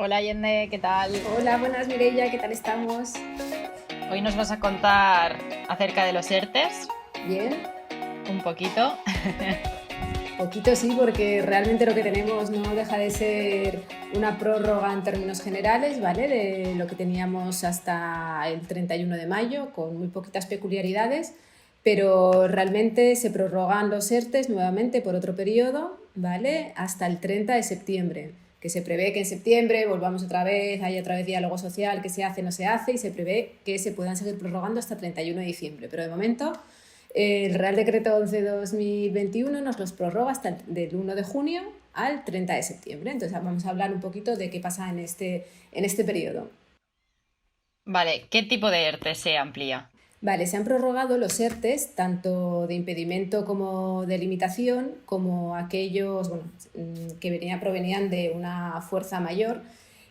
Hola Yende, ¿qué tal? Hola, buenas Mireia, ¿qué tal estamos? Hoy nos vas a contar acerca de los ERTES, Bien, un poquito. poquito sí, porque realmente lo que tenemos no deja de ser una prórroga en términos generales, ¿vale? De lo que teníamos hasta el 31 de mayo, con muy poquitas peculiaridades, pero realmente se prorrogan los ERTES nuevamente por otro periodo, ¿vale? Hasta el 30 de septiembre, que se prevé que en septiembre volvamos otra vez, haya otra vez diálogo social, que se hace, no se hace, y se prevé que se puedan seguir prorrogando hasta 31 de diciembre. Pero de momento el Real Decreto 11/2021 nos los prorroga hasta del 1 de junio al 30 de septiembre. Entonces vamos a hablar un poquito de qué pasa en este periodo. Vale, ¿qué tipo de ERTE se amplía? Vale, se han prorrogado los ERTES, tanto de impedimento como de limitación, como aquellos bueno, provenían de una fuerza mayor,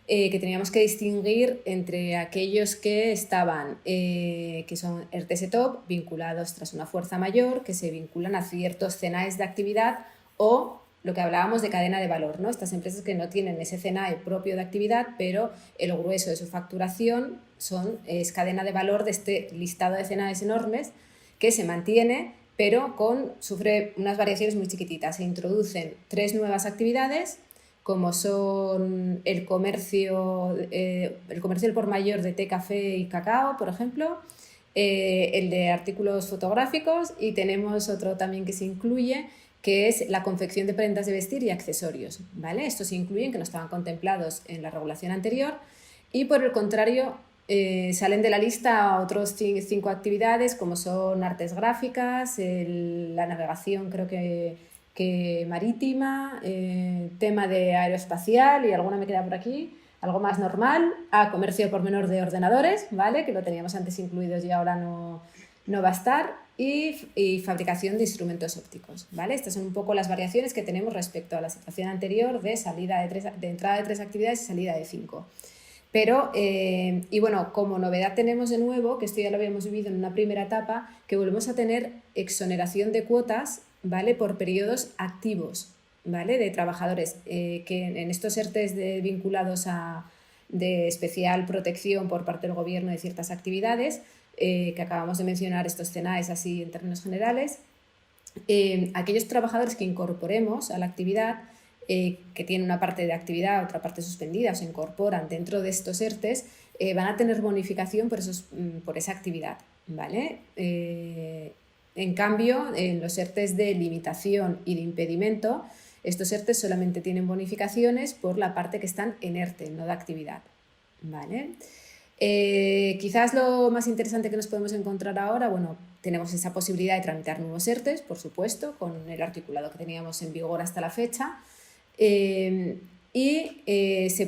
que teníamos que distinguir entre aquellos que estaban, que son ERTE-SETOP, vinculados tras una fuerza mayor, que se vinculan a ciertos CENAES de actividad o lo que hablábamos de cadena de valor, ¿no? Estas empresas que no tienen ese CENAE propio de actividad, pero el grueso de su facturación es cadena de valor de este listado de CENAES enormes que se mantiene, pero sufre unas variaciones muy chiquititas. Se introducen tres nuevas actividades, como son el comercio al por mayor de té, café y cacao, por ejemplo, el de artículos fotográficos, y tenemos otro también que se incluye, que es la confección de prendas de vestir y accesorios, ¿vale? Estos se incluyen, que no estaban contemplados en la regulación anterior, y por el contrario salen de la lista otros cinco actividades, como son artes gráficas, la navegación creo que marítima, tema de aeroespacial, y alguna me queda por aquí, algo más normal, comercio por menor de ordenadores, ¿vale? Que lo teníamos antes incluidos y ahora no va a estar, y fabricación de instrumentos ópticos, ¿vale? Estas son un poco las variaciones que tenemos respecto a la situación anterior de entrada de tres actividades y salida de cinco. Pero, y bueno, como novedad tenemos de nuevo, que esto ya lo habíamos vivido en una primera etapa, que volvemos a tener exoneración de cuotas, ¿vale? Por periodos activos, ¿vale? De trabajadores, que en estos ERTES vinculados de especial protección por parte del gobierno de ciertas actividades, que acabamos de mencionar, estos CENAES así en términos generales, aquellos trabajadores que incorporemos a la actividad, que tienen una parte de actividad, otra parte suspendida, o se incorporan dentro de estos ERTES, van a tener bonificación por esa actividad, ¿vale? En cambio, en los ERTES de limitación y de impedimento, estos ERTES solamente tienen bonificaciones por la parte que están en ERTE, no de actividad, ¿vale? Quizás lo más interesante que nos podemos encontrar ahora, bueno, tenemos esa posibilidad de tramitar nuevos ERTES, por supuesto, con el articulado que teníamos en vigor hasta la fecha, se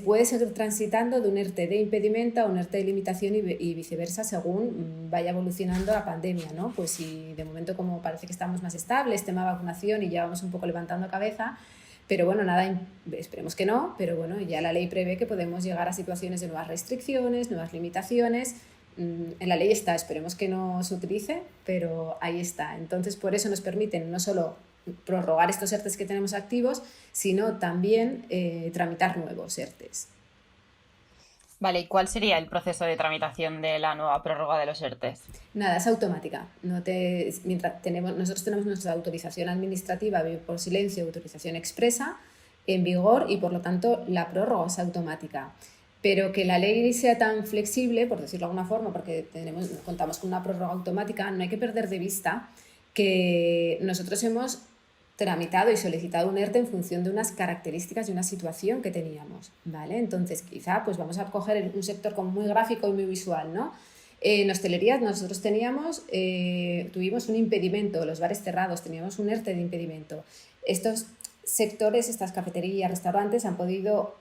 puede seguir transitando de un ERTE de impedimento a un ERTE de limitación y viceversa, según vaya evolucionando la pandemia, ¿no? Pues si de momento, como parece que estamos más estables, tema vacunación, y ya vamos un poco levantando cabeza, pero bueno, nada, esperemos que no, pero bueno, ya la ley prevé que podemos llegar a situaciones de nuevas restricciones, nuevas limitaciones. En la ley está, esperemos que no se utilice, pero ahí está. Entonces, por eso nos permiten no solo prorrogar estos ERTES que tenemos activos, sino también tramitar nuevos ERTES. Vale, ¿y cuál sería el proceso de tramitación de la nueva prórroga de los ERTES? Nada, es automática. Nosotros tenemos nuestra autorización administrativa por silencio, autorización expresa en vigor, y por lo tanto la prórroga es automática. Pero que la ley sea tan flexible, por decirlo de alguna forma, porque contamos con una prórroga automática, no hay que perder de vista que nosotros hemos tramitado y solicitado un ERTE en función de unas características y una situación que teníamos, ¿vale? Entonces, quizá pues vamos a coger un sector como muy gráfico y muy visual, ¿no? En hostelería nosotros tuvimos un impedimento, los bares cerrados, teníamos un ERTE de impedimento. Estos sectores, estas cafeterías, restaurantes, han podido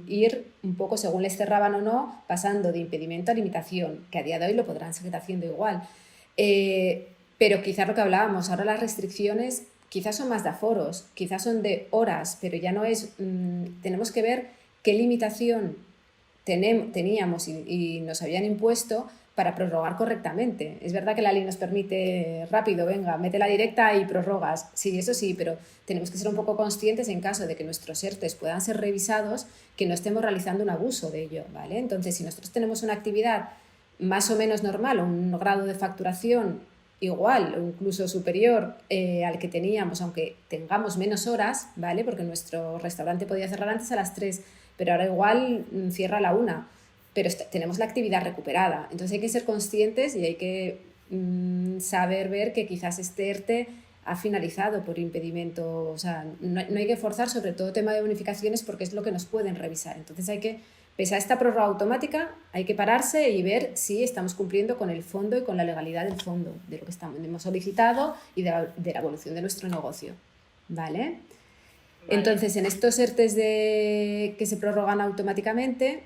ir un poco, según les cerraban o no, pasando de impedimento a limitación, que a día de hoy lo podrán seguir haciendo igual. Pero quizás lo que hablábamos, ahora las restricciones quizás son más de aforos, quizás son de horas, pero ya no es... tenemos que ver qué limitación teníamos y nos habían impuesto para prorrogar correctamente. Es verdad que la ley nos permite rápido, venga, mete la directa y prorrogas. Sí, eso sí, pero tenemos que ser un poco conscientes en caso de que nuestros ERTEs puedan ser revisados, que no estemos realizando un abuso de ello, ¿vale? Entonces, si nosotros tenemos una actividad más o menos normal, un grado de facturación igual o incluso superior al que teníamos, aunque tengamos menos horas, ¿vale? Porque nuestro restaurante podía cerrar antes a las 3, pero ahora igual cierra a la 1, pero tenemos la actividad recuperada. Entonces hay que ser conscientes y hay que saber ver que quizás este ERTE ha finalizado por impedimento. O sea, no hay que forzar, sobre todo tema de bonificaciones, porque es lo que nos pueden revisar. Entonces hay que, pese a esta prórroga automática, hay que pararse y ver si estamos cumpliendo con el fondo y con la legalidad del fondo, de lo que hemos solicitado y de la evolución de nuestro negocio. ¿Vale? Entonces, en estos ERTEs que se prorrogan automáticamente,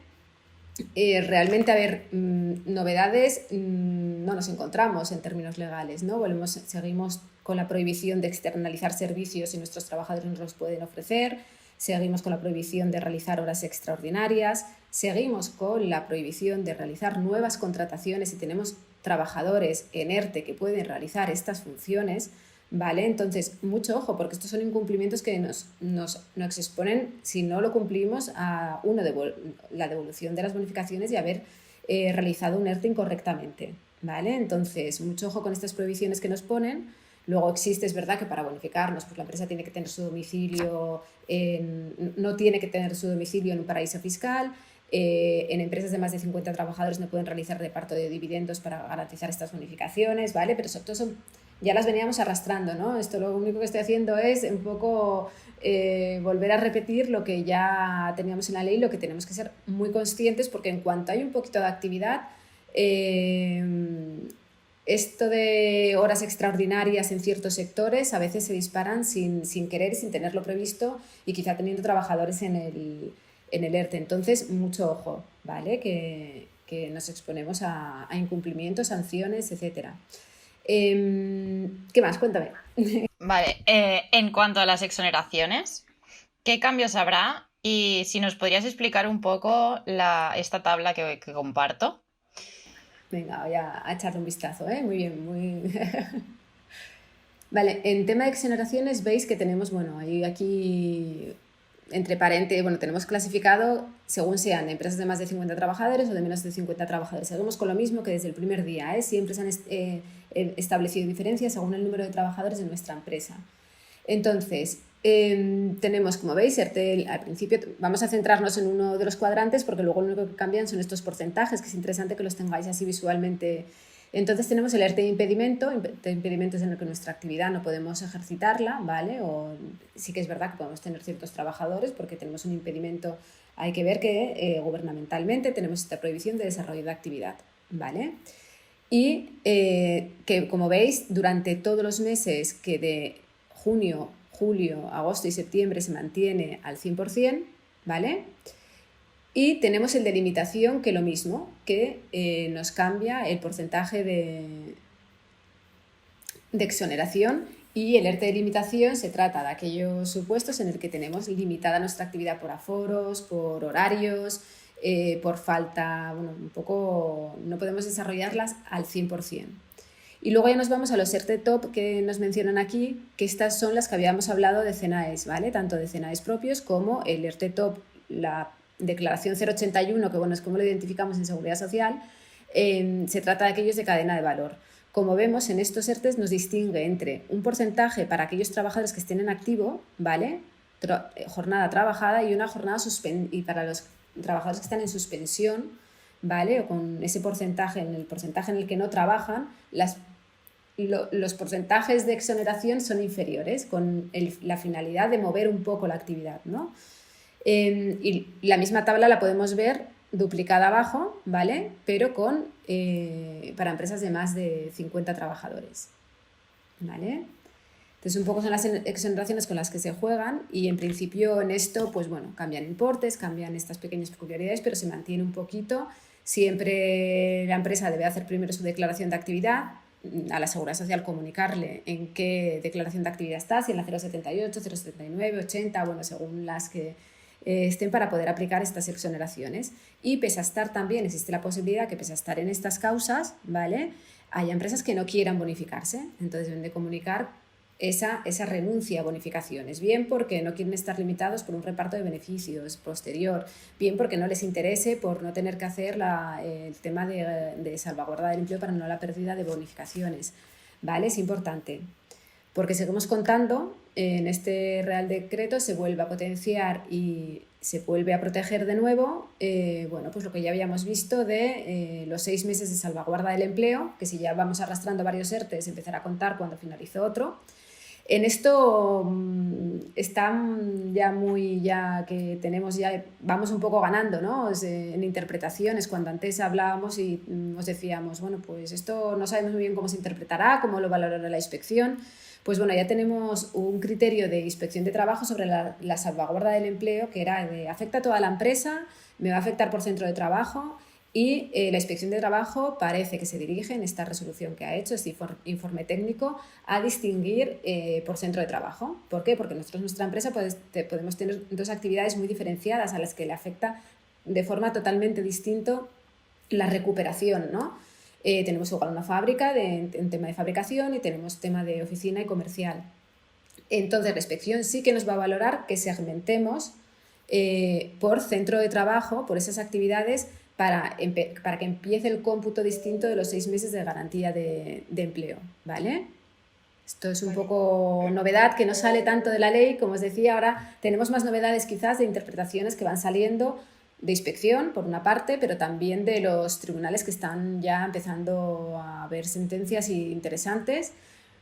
realmente, a ver, novedades no nos encontramos en términos legales, ¿no? Seguimos con la prohibición de externalizar servicios si nuestros trabajadores nos los pueden ofrecer, seguimos con la prohibición de realizar horas extraordinarias, seguimos con la prohibición de realizar nuevas contrataciones si tenemos trabajadores en ERTE que pueden realizar estas funciones, ¿vale? Entonces, mucho ojo, porque estos son incumplimientos que nos exponen, si no lo cumplimos, a la devolución de las bonificaciones y haber realizado un ERTE incorrectamente, ¿vale? Entonces, mucho ojo con estas prohibiciones que nos ponen. Luego existe, es verdad que para bonificarnos, pues la empresa tiene que tener su domicilio, no tiene que tener su domicilio en un paraíso fiscal. En empresas de más de 50 trabajadores no pueden realizar reparto de dividendos para garantizar estas bonificaciones, ¿vale? Pero eso ya las veníamos arrastrando, ¿no? Esto lo único que estoy haciendo es un poco volver a repetir lo que ya teníamos en la ley, lo que tenemos que ser muy conscientes, porque en cuanto hay un poquito de actividad, esto de horas extraordinarias en ciertos sectores a veces se disparan sin querer, sin tenerlo previsto y quizá teniendo trabajadores en el ERTE. Entonces, mucho ojo, ¿vale? Que nos exponemos a incumplimientos, sanciones, etcétera. ¿Qué más? Cuéntame. Vale, en cuanto a las exoneraciones, ¿qué cambios habrá? Y si nos podrías explicar un poco esta tabla que comparto. Venga, voy a echarle un vistazo, ¿eh? Muy bien, muy... Vale, en tema de exoneraciones veis que tenemos, bueno, aquí entre paréntesis, bueno, tenemos clasificado según sean empresas de más de 50 trabajadores o de menos de 50 trabajadores. Seguimos con lo mismo que desde el primer día, ¿eh? Siempre se han establecido diferencias según el número de trabajadores de nuestra empresa. Entonces, tenemos, como veis, ERTE, al principio vamos a centrarnos en uno de los cuadrantes porque luego lo único que cambian son estos porcentajes, que es interesante que los tengáis así visualmente. Entonces tenemos el ERTE de impedimento es en el que nuestra actividad no podemos ejercitarla, ¿vale? O sí que es verdad que podemos tener ciertos trabajadores porque tenemos un impedimento. Hay que ver que gubernamentalmente tenemos esta prohibición de desarrollo de actividad, ¿vale? Y que, como veis, durante todos los meses que de junio, julio, agosto y septiembre se mantiene al 100%, ¿vale? Y tenemos el de limitación, que lo mismo, que nos cambia el porcentaje de exoneración, y el ERTE de limitación se trata de aquellos supuestos en el que tenemos limitada nuestra actividad por aforos, por horarios, por falta, bueno, un poco no podemos desarrollarlas al 100%. Y luego ya nos vamos a los ERTE top que nos mencionan aquí, que estas son las que habíamos hablado de CENAES, ¿vale? Tanto de CENAES propios como el ERTE top, la declaración 081, que bueno, es como lo identificamos en Seguridad Social. Se trata de aquellos de cadena de valor. Como vemos, en estos ERTEs nos distingue entre un porcentaje para aquellos trabajadores que estén en activo, ¿vale? Jornada trabajada, y una jornada y para los trabajadores que están en suspensión, ¿vale? O con ese porcentaje, en el porcentaje en el que no trabajan, los porcentajes de exoneración son inferiores, con la finalidad de mover un poco la actividad, ¿no? Y la misma tabla la podemos ver duplicada abajo, ¿vale? Pero para empresas de más de 50 trabajadores, ¿vale? Entonces, un poco son las exoneraciones con las que se juegan, y en principio en esto, pues bueno, cambian importes, cambian estas pequeñas peculiaridades, pero se mantiene un poquito. Siempre la empresa debe hacer primero su declaración de actividad, a la Seguridad Social comunicarle en qué declaración de actividad está, si en la 078, 079, 80, bueno, según las que estén para poder aplicar estas exoneraciones. Y pese a estar también, existe la posibilidad que pese a estar en estas causas, ¿vale?, hay empresas que no quieran bonificarse, entonces deben de comunicar esa renuncia a bonificaciones, bien porque no quieren estar limitados por un reparto de beneficios posterior, bien porque no les interese por no tener que hacer el tema de salvaguarda del empleo para no la pérdida de bonificaciones, ¿vale? Es importante, porque seguimos contando, en este Real Decreto se vuelve a potenciar y se vuelve a proteger de nuevo, bueno, pues lo que ya habíamos visto de los 6 meses de salvaguarda del empleo, que si ya vamos arrastrando varios ERTEs, empezará a contar cuando finalizó otro. En esto están ya que tenemos, ya vamos un poco ganando, ¿no? En interpretaciones, cuando antes hablábamos y os decíamos, bueno, pues esto no sabemos muy bien cómo se interpretará, cómo lo valorará la inspección. Pues bueno, ya tenemos un criterio de inspección de trabajo sobre la salvaguarda del empleo, que era de afecta a toda la empresa, me va a afectar por centro de trabajo, y la inspección de trabajo parece que se dirige en esta resolución que ha hecho, este informe técnico, a distinguir por centro de trabajo. ¿Por qué? Porque nosotros, nuestra empresa, podemos tener dos actividades muy diferenciadas a las que le afecta de forma totalmente distinta la recuperación, ¿no? Tenemos igual una fábrica en tema de fabricación y tenemos tema de oficina y comercial. Entonces, la inspección sí que nos va a valorar que segmentemos por centro de trabajo, por esas actividades, para que empiece el cómputo distinto de los 6 meses de garantía de empleo, ¿vale? Esto es un poco novedad que no sale tanto de la ley, como os decía. Ahora tenemos más novedades quizás de interpretaciones que van saliendo de inspección, por una parte, pero también de los tribunales que están ya empezando a ver sentencias interesantes.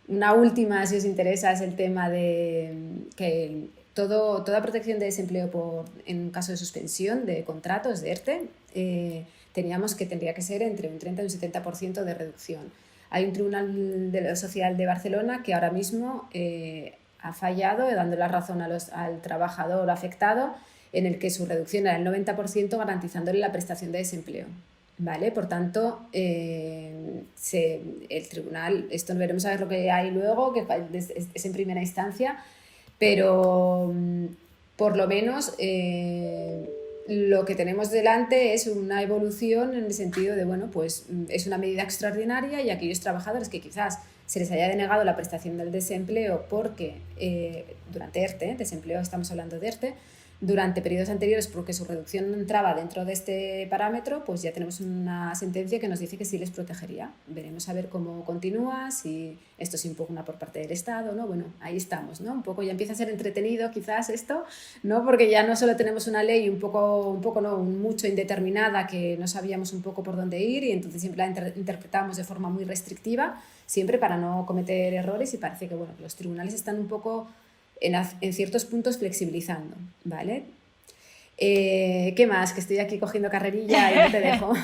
Una última, si os interesa, es el tema de que toda protección de desempleo en caso de suspensión de contratos de ERTE, tendría que ser entre un 30 y un 70% de reducción. Hay un tribunal social de Barcelona que ahora mismo ha fallado, dando la razón al trabajador afectado, en el que su reducción era el 90%, garantizándole la prestación de desempleo, ¿vale? Por tanto, el tribunal, esto veremos a ver lo que hay luego, que es en primera instancia, pero por lo menos lo que tenemos delante es una evolución en el sentido de, bueno, pues es una medida extraordinaria, y aquellos trabajadores que quizás se les haya denegado la prestación del desempleo porque durante ERTE, desempleo estamos hablando de ERTE, durante periodos anteriores porque su reducción no entraba dentro de este parámetro, pues ya tenemos una sentencia que nos dice que sí les protegería. Veremos a ver cómo continúa, si esto se impugna por parte del Estado, ¿no? Bueno, ahí estamos, ¿no? Un poco ya empieza a ser entretenido quizás esto, ¿no? Porque ya no solo tenemos una ley mucho indeterminada, que no sabíamos un poco por dónde ir, y entonces siempre la interpretamos de forma muy restrictiva, siempre para no cometer errores, y parece que, bueno, los tribunales están un poco en ciertos puntos flexibilizando, ¿vale? ¿Qué más? Que estoy aquí cogiendo carrerilla y no te dejo.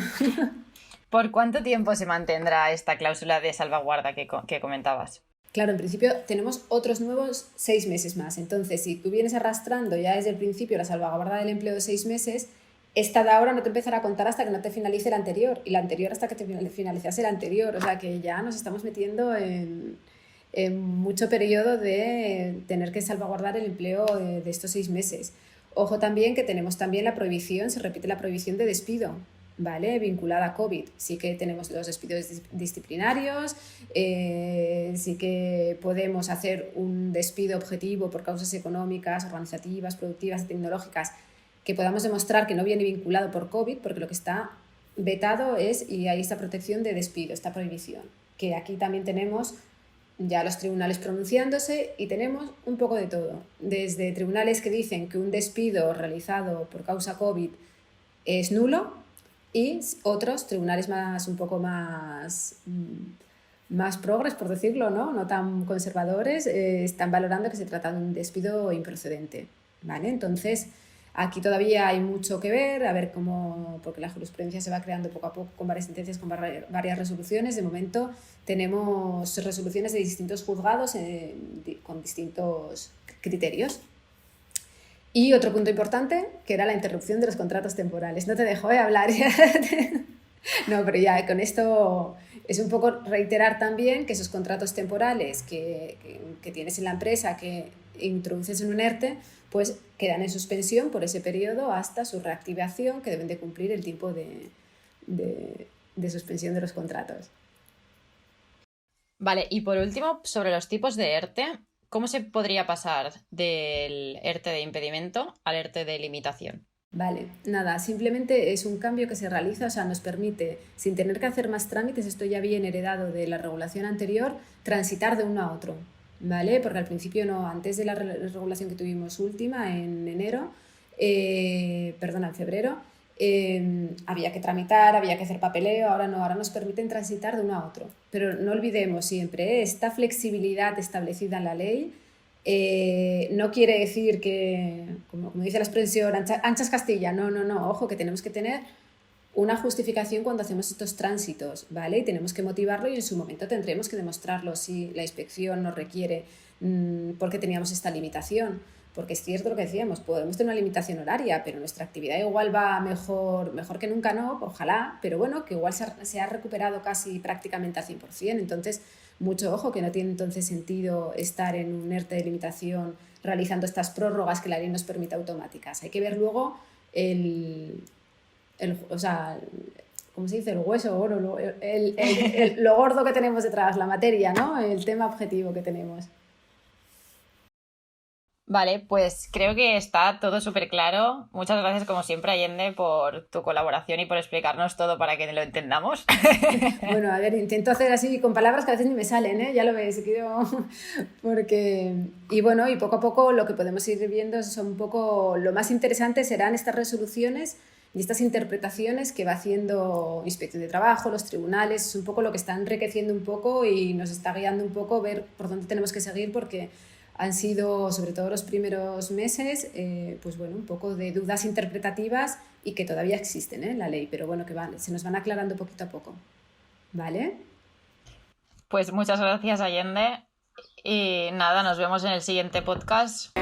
¿Por cuánto tiempo se mantendrá esta cláusula de salvaguarda que comentabas? Claro, en principio tenemos otros nuevos 6 meses más. Entonces, si tú vienes arrastrando ya desde el principio la salvaguarda del empleo de 6 meses, esta de ahora no te empezará a contar hasta que no te finalice el anterior, y la anterior hasta que te finalizase el anterior. O sea que ya nos estamos metiendo en mucho periodo de tener que salvaguardar el empleo de estos 6 meses. Ojo también que tenemos también la prohibición, se repite la prohibición de despido, ¿vale? Vinculada a COVID. Sí que tenemos los despidos disciplinarios, sí que podemos hacer un despido objetivo por causas económicas, organizativas, productivas y tecnológicas, que podamos demostrar que no viene vinculado por COVID, porque lo que está vetado es, y hay esta protección de despido, esta prohibición, que aquí también tenemos ya los tribunales pronunciándose, y tenemos un poco de todo, desde tribunales que dicen que un despido realizado por causa COVID es nulo, y otros tribunales un poco más progres, por decirlo, no tan conservadores, están valorando que se trata de un despido improcedente, ¿vale? Entonces, aquí todavía hay mucho que ver, a ver cómo, porque la jurisprudencia se va creando poco a poco con varias sentencias, con varias resoluciones. De momento tenemos resoluciones de distintos juzgados con distintos criterios. Y otro punto importante, que era la interrupción de los contratos temporales. No te dejo hablar ya. No, pero ya con esto es un poco reiterar también que esos contratos temporales que tienes en la empresa, que introduces en un ERTE, pues quedan en suspensión por ese periodo hasta su reactivación, que deben de cumplir el tiempo de suspensión de los contratos. Vale, y por último, sobre los tipos de ERTE, ¿cómo se podría pasar del ERTE de impedimento al ERTE de limitación? Vale, nada, simplemente es un cambio que se realiza, o sea, nos permite, sin tener que hacer más trámites, esto ya bien heredado de la regulación anterior, transitar de uno a otro, ¿vale? Porque al principio no, antes de la regulación que tuvimos última, en febrero, había que tramitar, había que hacer papeleo, ahora no, ahora nos permiten transitar de uno a otro. Pero no olvidemos siempre, esta flexibilidad establecida en la ley no quiere decir que, como dice la expresión, anchas Castilla, no, ojo, que tenemos que tener una justificación cuando hacemos estos tránsitos, ¿vale? Y tenemos que motivarlo y en su momento tendremos que demostrarlo si la inspección nos requiere porque teníamos esta limitación. Porque es cierto lo que decíamos, podemos tener una limitación horaria, pero nuestra actividad igual va mejor que nunca, no, ojalá, pero bueno, que igual se ha recuperado casi prácticamente al 100%. Entonces, mucho ojo, que no tiene entonces sentido estar en un ERTE de limitación realizando estas prórrogas que la ley nos permite automáticas. Hay que ver luego o sea, ¿cómo se dice? El hueso, oro, lo gordo que tenemos detrás, la materia, ¿no? El tema objetivo que tenemos. Vale, pues creo que está todo súper claro. Muchas gracias, como siempre, Allende, por tu colaboración y por explicarnos todo para que lo entendamos. Bueno, a ver, intento hacer así con palabras que a veces ni me salen, ¿eh? Ya lo ves, porque... Y bueno, y poco a poco lo que podemos ir viendo son un poco... Lo más interesante serán estas resoluciones y estas interpretaciones que va haciendo Inspección de Trabajo, los tribunales, es un poco lo que está enriqueciendo un poco y nos está guiando un poco ver por dónde tenemos que seguir, porque han sido, sobre todo los primeros meses, pues bueno, un poco de dudas interpretativas y que todavía existen en la ley, pero bueno, que se nos van aclarando poquito a poco. ¿Vale? Pues muchas gracias, Allende. Y nada, nos vemos en el siguiente podcast.